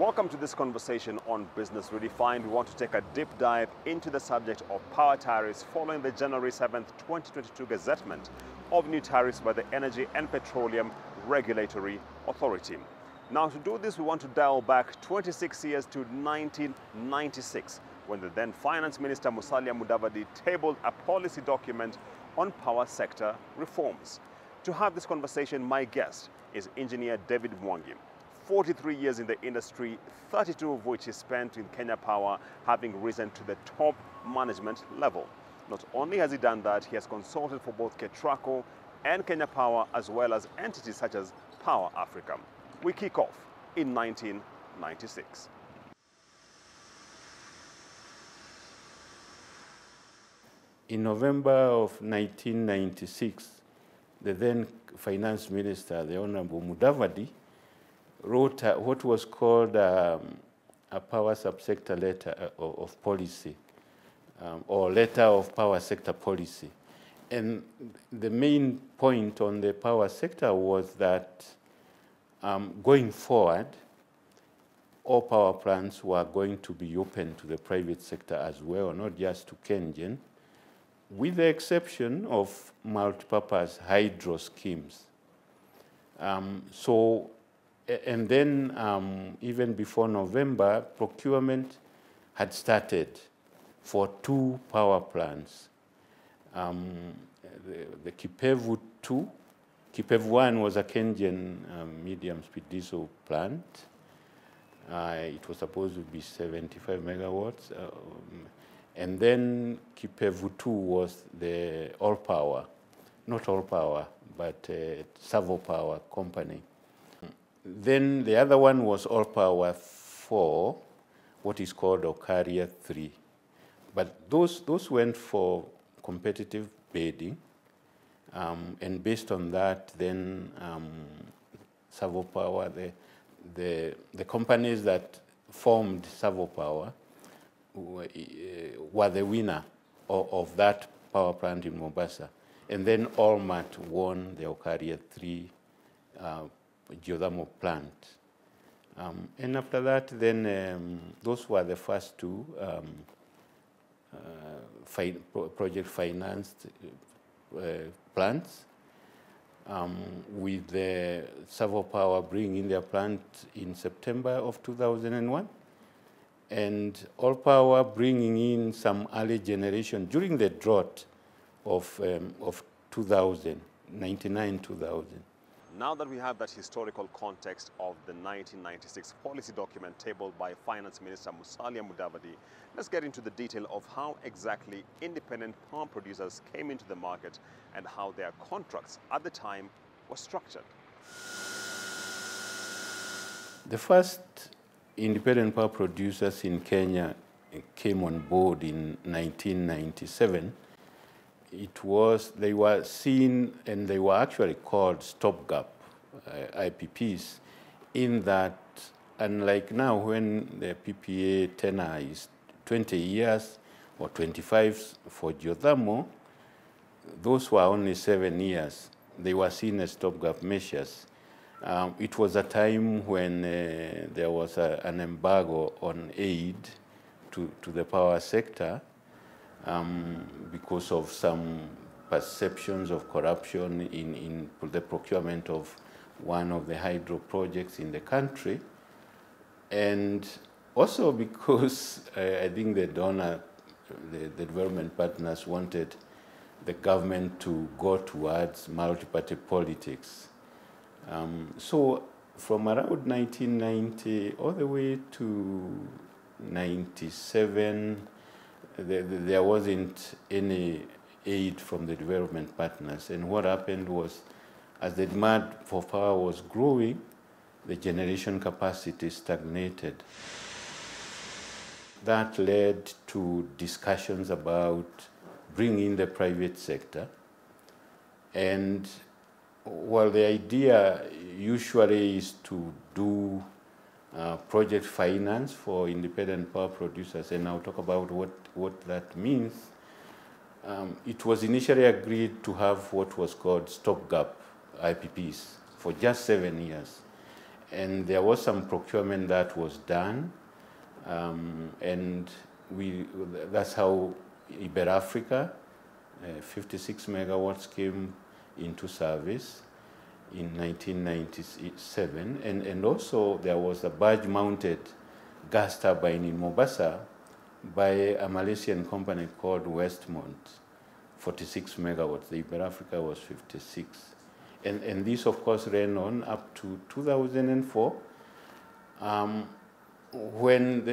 Welcome to this conversation on Business Redefined. We want to take a deep dive into the subject of power tariffs following the January 7th, 2022 gazettement of new tariffs by the Energy and Petroleum Regulatory Authority. Now, to do this, we want to dial back 26 years to 1996, when the then Finance Minister Musalia Mudavadi tabled a policy document on power sector reforms. To have this conversation, my guest is Engineer David Mwangi. 43 years in the industry, 32 of which he spent in Kenya Power, having risen to the top management level. Not only has he done that, he has consulted for both Ketraco and Kenya Power, as well as entities such as Power Africa. We kick off in 1996. In November of 1996, the then Finance Minister, the Honorable Mudavadi, wrote what was called a power subsector letter of policy, or letter of power sector policy. And the main point on the power sector was that going forward, all power plants were going to be open to the private sector as well, not just to KenGen, with the exception of multipurpose hydro schemes. And then even before November, procurement had started for 2 power plants. The Kipevu 2, Kipevu 1 was a KenGen medium-speed diesel plant. It was supposed to be 75 megawatts. And then Kipevu 2 was the all power, not all power, but Savo Power company. Then the other one was all power 4, what is called Okaria 3. But those went for competitive bidding. And based on that, then Savo Power, the companies that formed Savo Power were the winner of that power plant in Mombasa. And then Allmat won the Okaria 3 geothermal plant. And after that, then those were the first 2 project financed plants, with the Savo Power bringing their plant in September of 2001, and All Power bringing in some early generation during the drought of 2000, 99-2000. Now that we have that historical context of the 1996 policy document tabled by Finance Minister Musalia Mudavadi, let's get into the detail of how exactly independent power producers came into the market and how their contracts at the time were structured. The first independent power producers in Kenya came on board in 1997. They were seen, and they were actually called stopgap IPPs, in that, unlike now when the PPA tenure is 20 years or 25 for geothermal, those were only 7 years. They were seen as stopgap measures. It was a time when there was an embargo on aid to the power sector, because of some perceptions of corruption in the procurement of one of the hydro projects in the country. And also because I think the donor, the development partners, wanted the government to go towards multi-party politics. So from around 1990 all the way to 97, there wasn't any aid from the development partners. And what happened was, as the demand for power was growing, the generation capacity stagnated. That led to discussions about bringing the private sector. And while the idea usually is to do project finance for independent power producers, and I'll talk about what that means. It was initially agreed to have what was called stopgap IPPs for just 7 years. and there was some procurement that was done, and that's how Iberafrica, 56 megawatts came into service in 1997, and also there was a barge-mounted gas turbine in Mombasa by a Malaysian company called Westmont, 46 megawatts. The Iberafrica was 56. And this, of course, ran on up to 2004, when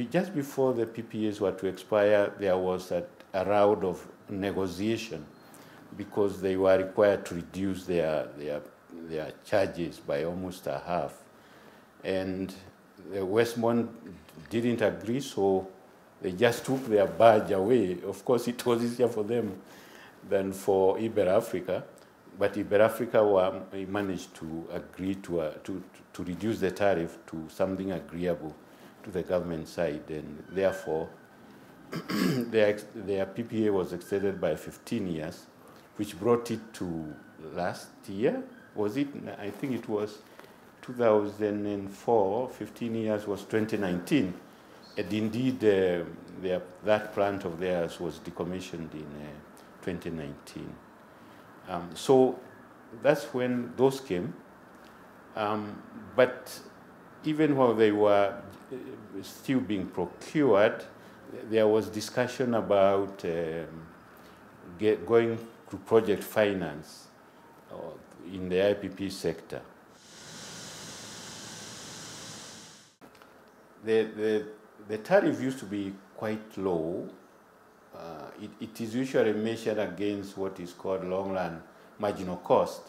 just before the PPAs were to expire, there was a round of negotiation because they were required to reduce their charges by almost a half. And Westmont didn't agree, so they just took their badge away. Of course, it was easier for them than for Iberafrica, but Iberafrica managed to agree to reduce the tariff to something agreeable to the government side, and therefore their PPA was extended by 15 years, which brought it to last year. Was it? I think it was 2004. 15 years was 2019, and indeed that plant of theirs was decommissioned in 2019. So that's when those came. But even while they were still being procured, there was discussion about going to project finance in the IPP sector. The tariff used to be quite low. It is usually measured against what is called long-run marginal cost,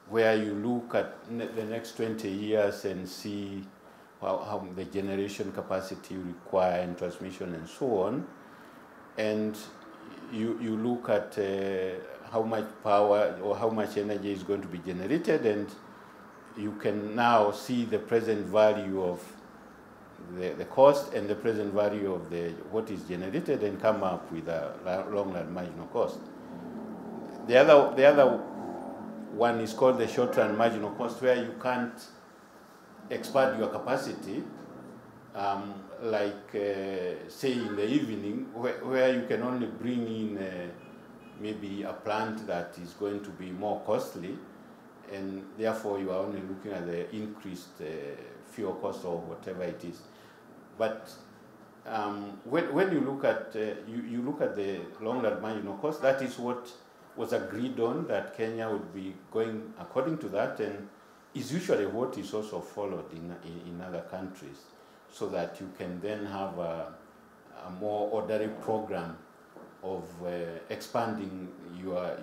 where you look at the next 20 years and see how the generation capacity required in transmission and so on. And you look at how much power or how much energy is going to be generated, and you can now see the present value of the cost and the present value of what is generated, and come up with a long-run marginal cost. The other one is called the short-run marginal cost, where you can't expand your capacity, say in the evening, where you can only bring in maybe a plant that is going to be more costly, and therefore you are only looking at the increased fuel cost or whatever it is. But when you look at you look at the long-run marginal cost, that is what was agreed on, that Kenya would be going according to that, and is usually what is also followed in other countries, so that you can then have a more orderly program of expanding your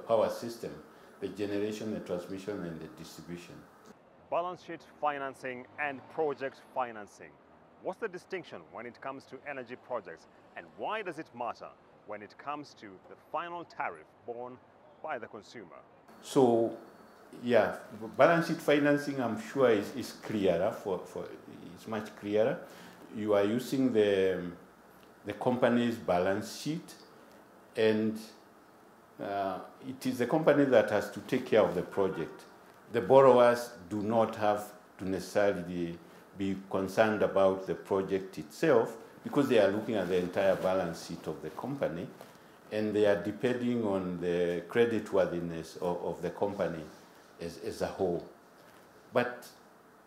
power system, the generation, the transmission, and the distribution. Balance sheet financing and project financing. What's the distinction when it comes to energy projects, and why does it matter when it comes to the final tariff borne by the consumer? So, yeah, balance sheet financing, I'm sure, is clearer. It's much clearer. You are using the company's balance sheet, and it is the company that has to take care of the project. The borrowers do not have to necessarily be concerned about the project itself, because they are looking at the entire balance sheet of the company, and they are depending on the creditworthiness of the company as a whole. But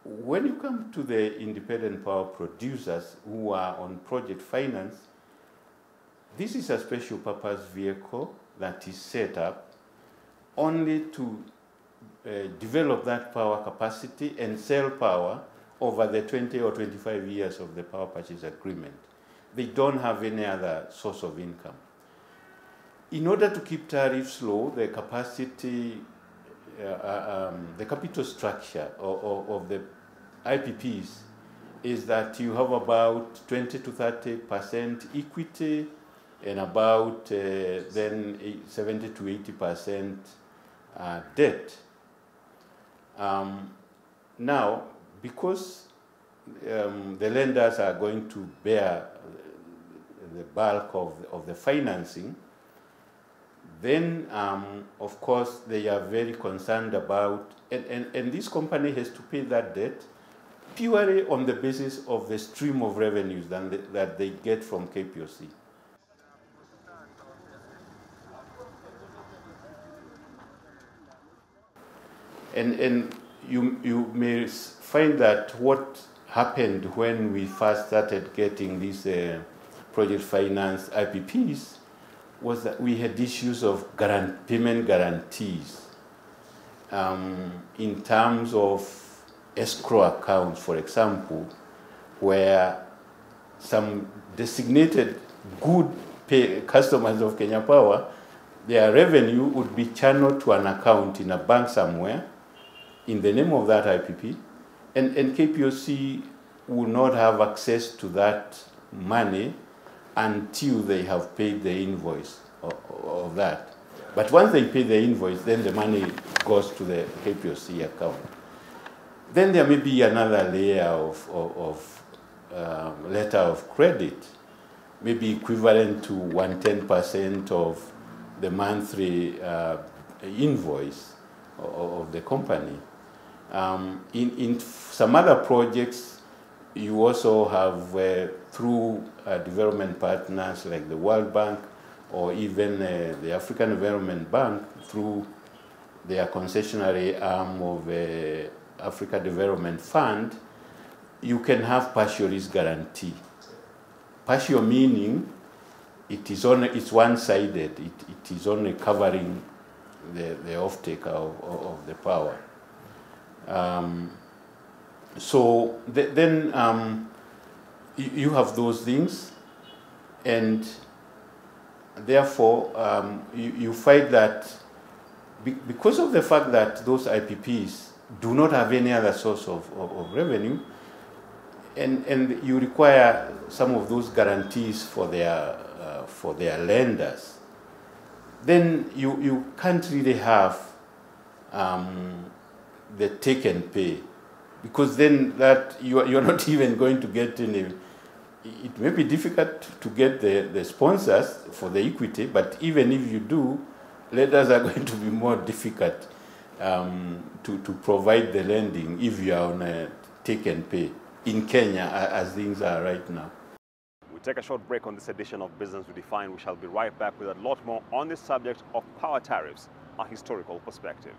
when you come to the independent power producers who are on project finance, this is a special purpose vehicle that is set up only to develop that power capacity and sell power over the 20 or 25 years of the power purchase agreement. They don't have any other source of income. In order to keep tariffs low, the capacity, the capital structure of the IPPs is that you have about 20 to 30% equity, and about then 70 to 80% debt. Now, because the lenders are going to bear the bulk of the financing, Then, of course, they are very concerned about, and this company has to pay that debt purely on the basis of the stream of revenues that they get from KPOC. And you may find that what happened when we first started getting these project finance IPPs was that we had issues of payment guarantees in terms of escrow accounts, for example, where some designated good customers of Kenya Power, their revenue would be channeled to an account in a bank somewhere in the name of that IPP, and KPOC will not have access to that money until they have paid the invoice of that. But once they pay the invoice, then the money goes to the KPOC account. Then there may be another layer of letter of credit, maybe equivalent to 110% of the monthly invoice of the company. In some other projects, you also have through development partners like the World Bank or even the African Development Bank through their concessionary arm of the Africa Development Fund, you can have partial risk guarantee. Partial meaning it's one-sided. It is only covering the off-taker of the power. So then you have those things, and therefore you find that because of the fact that those IPPs do not have any other source of revenue, and you require some of those guarantees for their lenders, then you can't really have the take and pay, because then that you're not even going to get any. It may be difficult to get the sponsors for the equity, but even if you do, lenders are going to be more difficult to provide the lending if you are on a take and pay in Kenya as things are right now. We'll take a short break on this edition of Business Redefined. We shall be right back with a lot more on this subject of power tariffs, a historical perspective.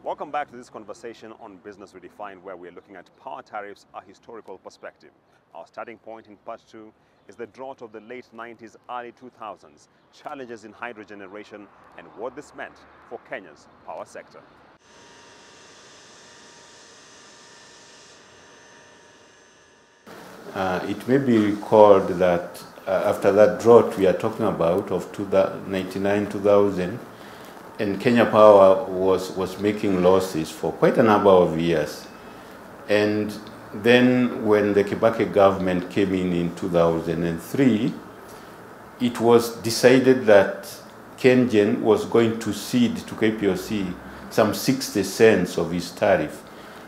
Welcome back to this conversation on Business Redefined, where we are looking at power tariffs, a historical perspective. Our starting point in part 2 is the drought of the late 90s, early 2000s, challenges in hydro generation, and what this meant for Kenya's power sector. It may be recalled that after that drought we are talking about of 1999-2000, and Kenya Power was making losses for quite a number of years. And then when the Kibaki government came in 2003, it was decided that KenGen was going to cede to KPOC some 60 cents of its tariff.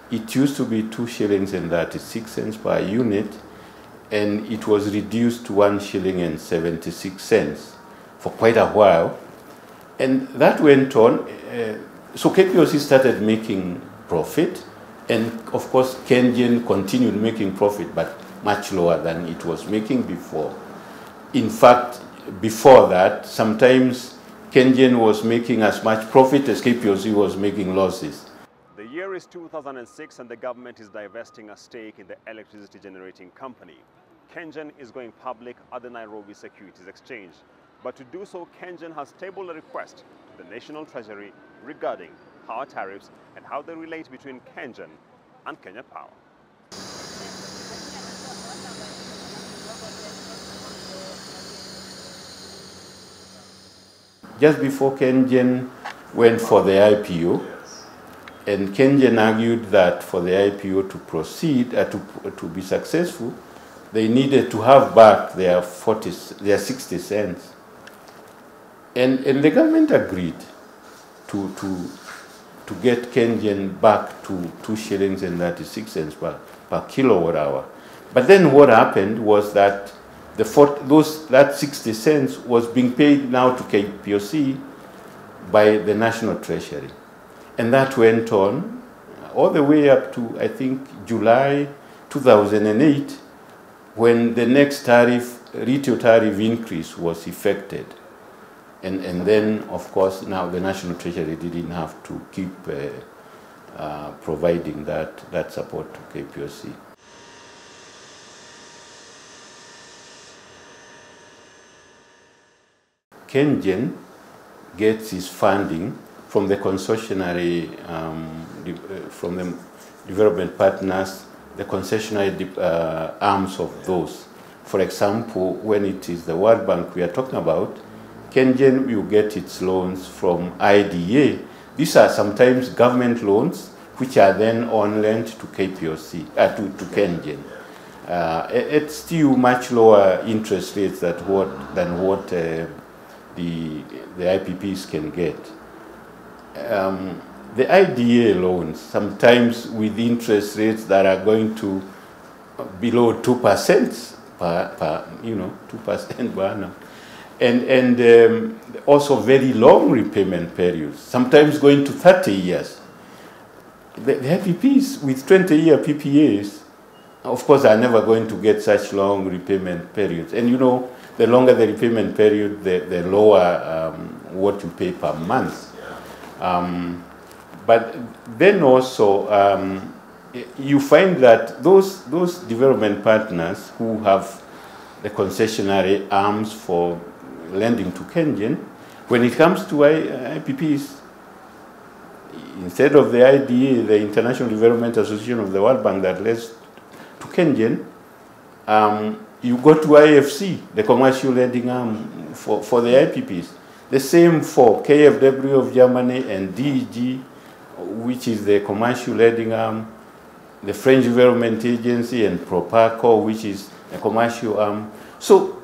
It used to be 2 shillings and 36 cents per unit, and it was reduced to 1 shilling and 76 cents for quite a while. And that went on. So KPOC started making profit, and of course KenGen continued making profit, but much lower than it was making before. In fact, before that, sometimes KenGen was making as much profit as KPOC was making losses. The year is 2006 and the government is divesting a stake in the electricity generating company. KenGen is going public at the Nairobi Securities Exchange. But to do so, KenGen has tabled a request to the National Treasury regarding power tariffs and how they relate between KenGen and Kenya Power. Just before KenGen went for the IPO, and KenGen argued that for the IPO to proceed, to be successful, they needed to have back their 60 cents. And the government agreed to get KenGen back to 2 shillings and 36 cents per kilowatt hour. But then what happened was that that 60 cents was being paid now to KPOC by the National Treasury. And that went on all the way up to, I think, July 2008, when the next retail tariff increase was effected. And then, of course, now the National Treasury didn't have to keep providing that support to KPOC. KenGen gets its funding from the concessionary, from the development partners, the concessionary arms of those. For example, when it is the World Bank we are talking about, KenGen will get its loans from IDA. These are sometimes government loans, which are then on lent to KPOC, to KenGen. It's still much lower interest rates than what the IPPs can get. The IDA loans, sometimes with interest rates that are going to below 2% per 2% per annum. And also very long repayment periods, sometimes going to 30 years. The IPPs with 20-year PPAs, of course, are never going to get such long repayment periods. And the longer the repayment period, the lower what you pay per month. But then also, you find that those development partners who have the concessionary arms for lending to KenGen, when it comes to IPPs, instead of the IDA, the International Development Association of the World Bank that lends to KenGen, you go to IFC, the commercial lending arm for the IPPs. The same for KfW of Germany and DEG, which is the commercial lending arm, the French Development Agency, and Proparco, which is a commercial arm. So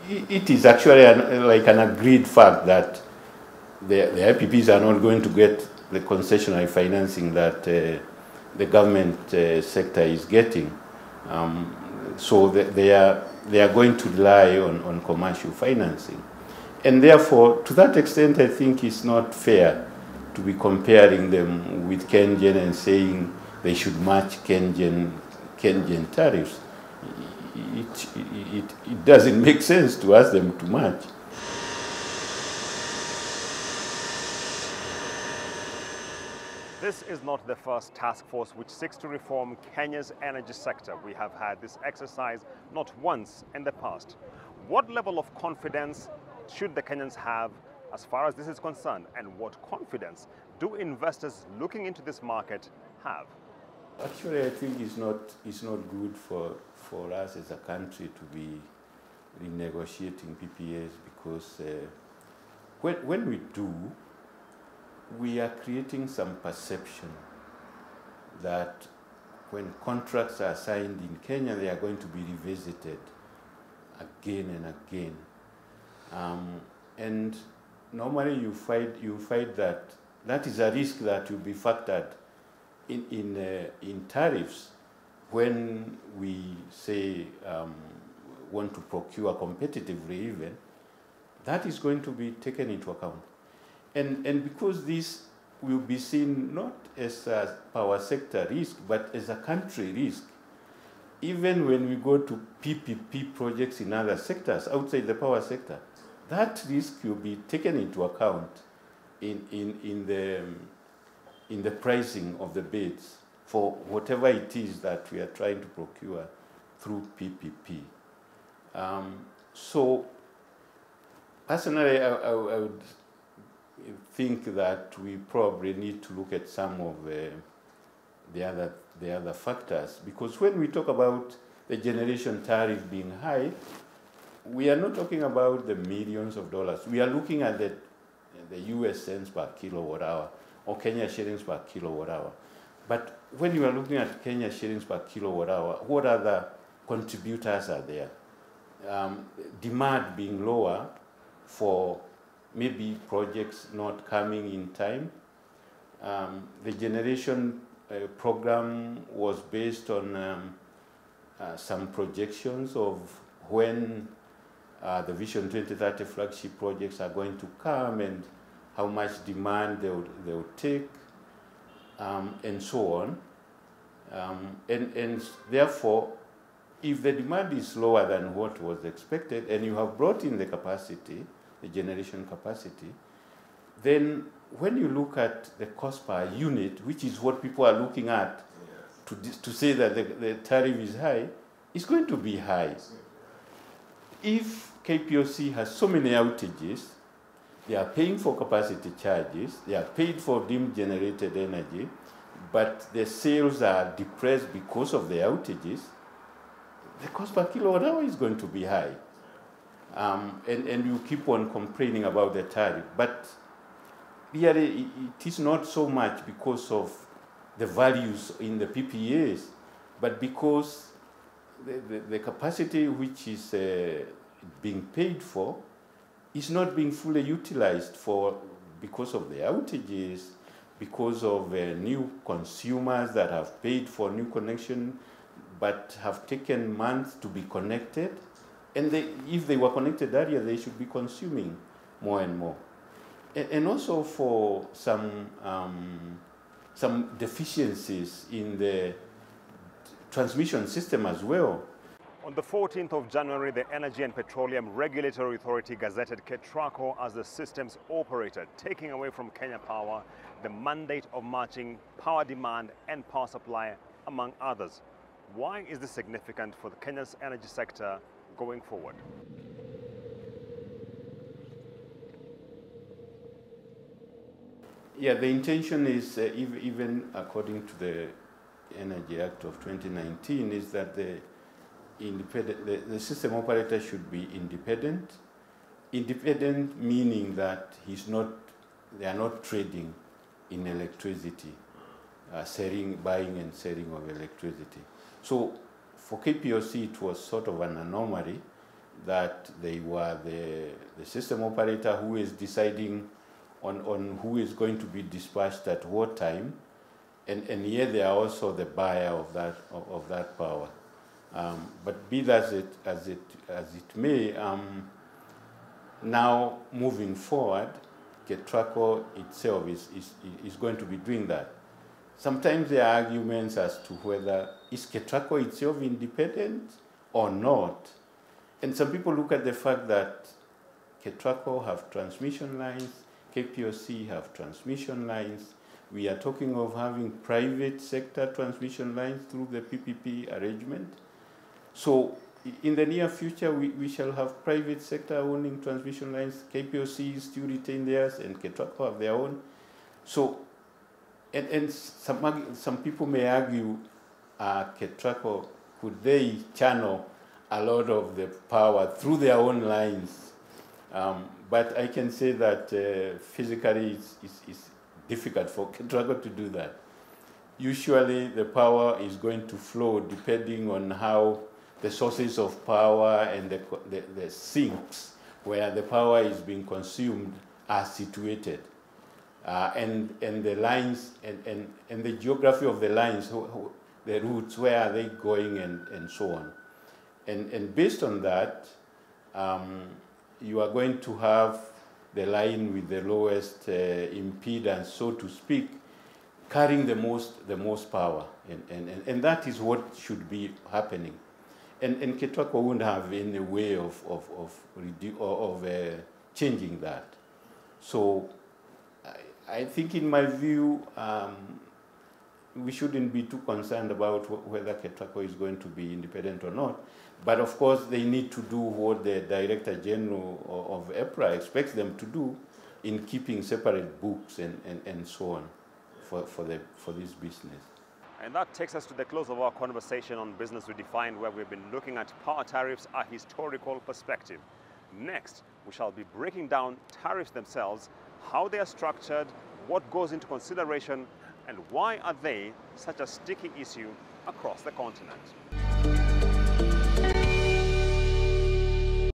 it is actually like an agreed fact that the IPPs are not going to get the concessionary financing that the government sector is getting. So they are going to rely on commercial financing. And therefore, to that extent, I think it's not fair to be comparing them with KenGen and saying they should match KenGen tariffs. It doesn't make sense to ask them to match. This is not the first task force which seeks to reform Kenya's energy sector. We have had this exercise not once in the past. What level of confidence should the Kenyans have as far as this is concerned, and what confidence do investors looking into this market have? Actually, I think it's not good for us as a country to be renegotiating PPAs, because when we do, we are creating some perception that when contracts are signed in Kenya, they are going to be revisited again and again. And normally you find that is a risk that will be factored in tariffs when we say want to procure competitively even. That is going to be taken into account. And because this will be seen not as a power sector risk, but as a country risk, even when we go to PPP projects in other sectors outside the power sector, that risk will be taken into account in the pricing of the bids for whatever it is that we are trying to procure through PPP. So personally, I would think that we probably need to look at some of the other factors, because when we talk about the generation tariff being high, we are not talking about the millions of dollars. We are looking at the US cents per kilowatt hour or Kenya shillings per kilowatt hour. But when you are looking at Kenya shillings per kilowatt hour, what other contributors are there? Demand being lower for maybe projects not coming in time. The generation program was based on some projections of when the Vision 2030 flagship projects are going to come and how much demand they will take, and so on. And therefore, if the demand is lower than what was expected, and you have brought in the capacity, the generation capacity, then when you look at the cost per unit, which is what people are looking at to say that the tariff is high, it's going to be high. If KPOC has so many outages, they are paying for capacity charges, they are paid for deemed generated energy, but the sales are depressed because of the outages, the cost per kilowatt hour is going to be high. And you keep on complaining about the tariff. But really, it is not so much because of the values in the PPAs, but because the capacity which is being paid for is not being fully utilized because of the outages, because of new consumers that have paid for new connection but have taken months to be connected. And if they were connected earlier, they should be consuming more and more. And also for some deficiencies in the transmission system as well. On the 14th of January, the Energy and Petroleum Regulatory Authority gazetted KETRACO as the system's operator, taking away from Kenya Power the mandate of matching power demand and power supply, among others. Why is this significant for Kenya's energy sector going forward? Yeah, the intention is, even according to the Energy Act of 2019, is that the system operator should be independent. Independent meaning that they are not trading in electricity, buying and selling of electricity. So for KPOC, it was sort of an anomaly that they were the system operator who is deciding on who is going to be dispatched at what time, and yet they are also the buyer of that power. But be that as it may, now moving forward, KETRACO itself is going to be doing that. Sometimes there are arguments as to whether is KETRACO itself independent or not. And some people look at the fact that KETRACO have transmission lines, KPOC have transmission lines. We are talking of having private sector transmission lines through the PPP arrangement. So in the near future, we shall have private sector owning transmission lines. KPOC still retain theirs, and KETRACO have their own. So, and some people may argue, KETRACO, could they channel a lot of the power through their own lines? But I can say that physically it's difficult for KETRACO to do that. Usually the power is going to flow depending on how the sources of power and the sinks where the power is being consumed are situated. And the lines and the geography of the lines, the routes, where are they going, and so on. And based on that, you are going to have the line with the lowest impedance, so to speak, carrying the most power. And that is what should be happening. And KETRACO won't have any way of changing that. So I think, in my view, we shouldn't be too concerned about whether KETRACO is going to be independent or not. But of course, they need to do what the Director General of EPRA expects them to do in keeping separate books and so on for this business. And that takes us to the close of our conversation on Business Redefined, where we've been looking at power tariffs, a historical perspective. Next, we shall be breaking down tariffs themselves, how they are structured, what goes into consideration, and why are they such a sticky issue across the continent.